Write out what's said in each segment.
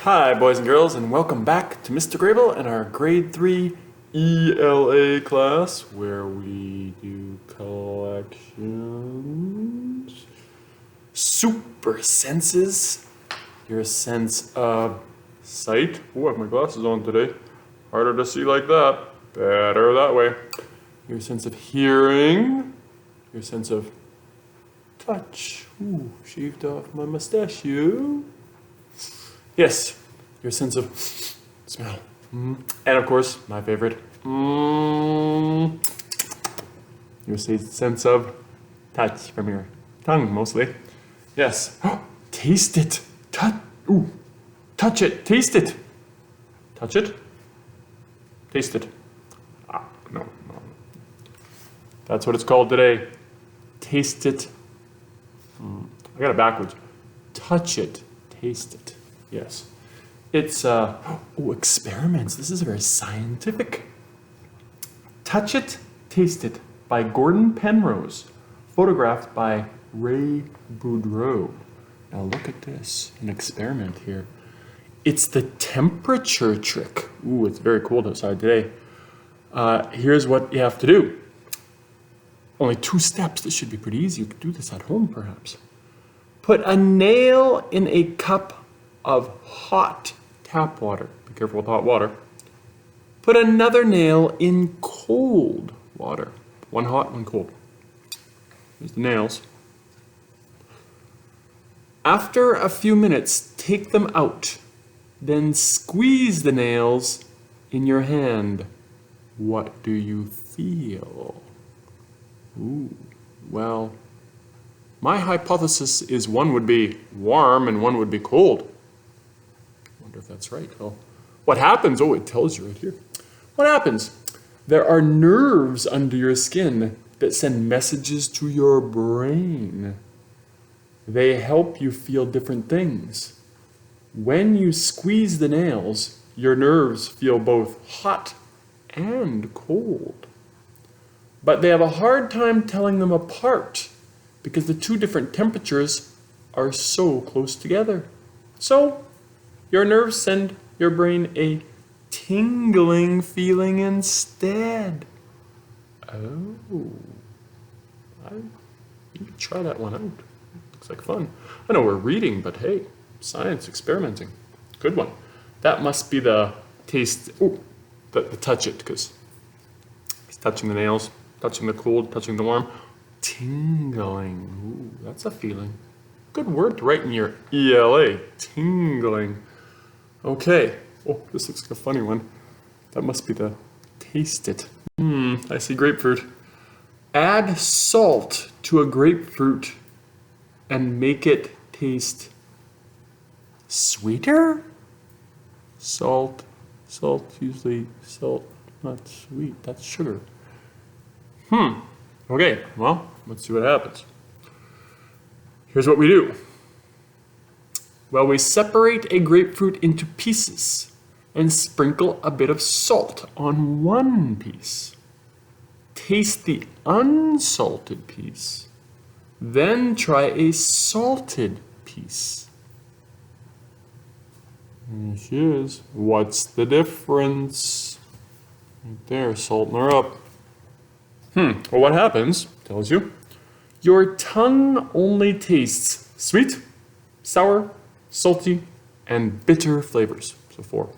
Hi, boys and girls, and welcome back to Mr. Grable and our Grade 3 ELA class, where we do collections. Super senses. Your sense of sight. Oh, I have my glasses on today. Harder to see like that. Better that way. Your sense of hearing. Your sense of touch. Ooh, shaved off my mustachio. Yes, your sense of smell. And of course, my favorite, your sense of touch from your tongue mostly. Yes, taste it. Touch it, taste it. Touch it, taste it. No. That's what it's called today. Taste it. I got it backwards. Touch it, taste it. Yes. It's, experiments. This is very scientific. Touch It, Taste It by Gordon Penrose, photographed by Ray Boudreau. Now look at this, an experiment here. It's the temperature trick. Ooh, it's very cold outside today. Here's what you have to do. Only 2 steps. This should be pretty easy. You could do this at home, perhaps. Put a nail in a cup of hot tap water. Be careful with hot water. Put another nail in cold water. One hot, one cold. Here's the nails. After a few minutes, take them out. Then squeeze the nails in your hand. What do you feel? Ooh, well, my hypothesis is one would be warm and one would be cold. I wonder if that's right. Well, what happens? Oh, it tells you right here. What happens? There are nerves under your skin that send messages to your brain. They help you feel different things. When you squeeze the nails, your nerves feel both hot and cold. But they have a hard time telling them apart because the 2 different temperatures are so close together. So, your nerves send your brain a tingling feeling instead. Oh, you can try that one out. Looks like fun. I know we're reading, but hey, science, experimenting. Good one. That must be the taste, the touch it, because he's touching the nails, touching the cold, touching the warm. Tingling, ooh, that's a feeling. Good word to write in your ELA, tingling. Okay, oh, this looks like a funny one. That must be the taste it. I see grapefruit. Add salt to a grapefruit and make it taste sweeter? Salt, usually salt, not sweet, that's sugar. Okay, well, let's see what happens. Here's what we do. Well, we separate a grapefruit into pieces and sprinkle a bit of salt on one piece. Taste the unsalted piece. Then try a salted piece. There she is. What's the difference? Right there, salting her up. Well, what happens, tells you, your tongue only tastes sweet, sour, salty, and bitter flavors. So 4.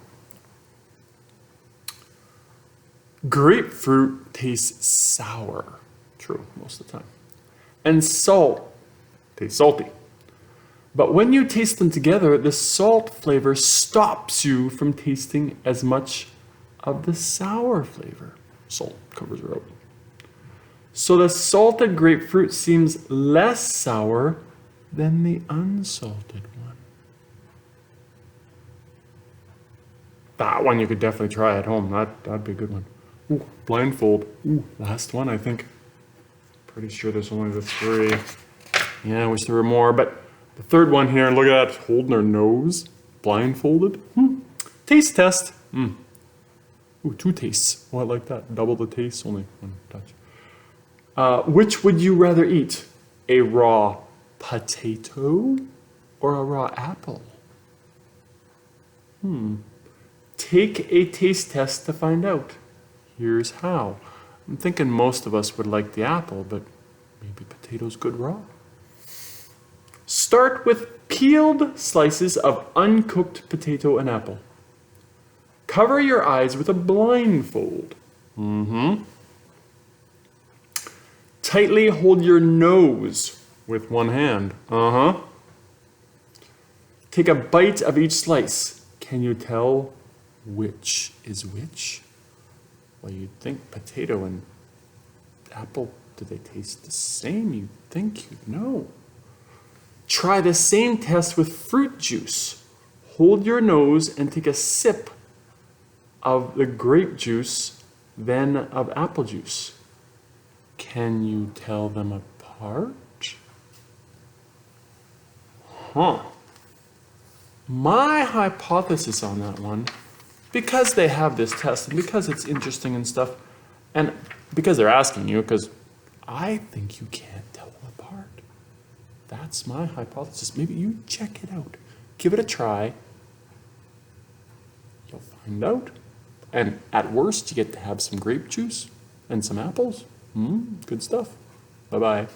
Grapefruit tastes sour. True, most of the time. And salt tastes salty. But when you taste them together, the salt flavor stops you from tasting as much of the sour flavor. Salt covers her out. So the salted grapefruit seems less sour than the unsalted one. That one you could definitely try at home. That'd be a good one. Ooh, blindfold. Ooh, last one, I think. Pretty sure there's only the 3. Yeah, I wish there were more, but the 3rd one here, look at that, holding her nose, blindfolded. Taste test. Ooh, 2 tastes. Oh, I like that. Double the taste, only 1 touch. Which would you rather eat? A raw potato or a raw apple? Take a taste test to find out. Here's how. I'm thinking most of us would like the apple, but maybe potato's good raw. Start with peeled slices of uncooked potato and apple. Cover your eyes with a blindfold. Tightly hold your nose with one hand. Take a bite of each slice. Can you tell which is which? Well, you'd think potato and apple, do they taste the same? You'd think you'd know. Try the same test with fruit juice. Hold your nose and take a sip of the grape juice, then of apple juice. Can you tell them apart? My hypothesis on that one, because they have this test and because it's interesting and stuff, and because they're asking you, because I think you can't tell them apart. That's my hypothesis. Maybe you check it out. Give it a try. You'll find out. And at worst, you get to have some grape juice and some apples. Good stuff. Bye-bye.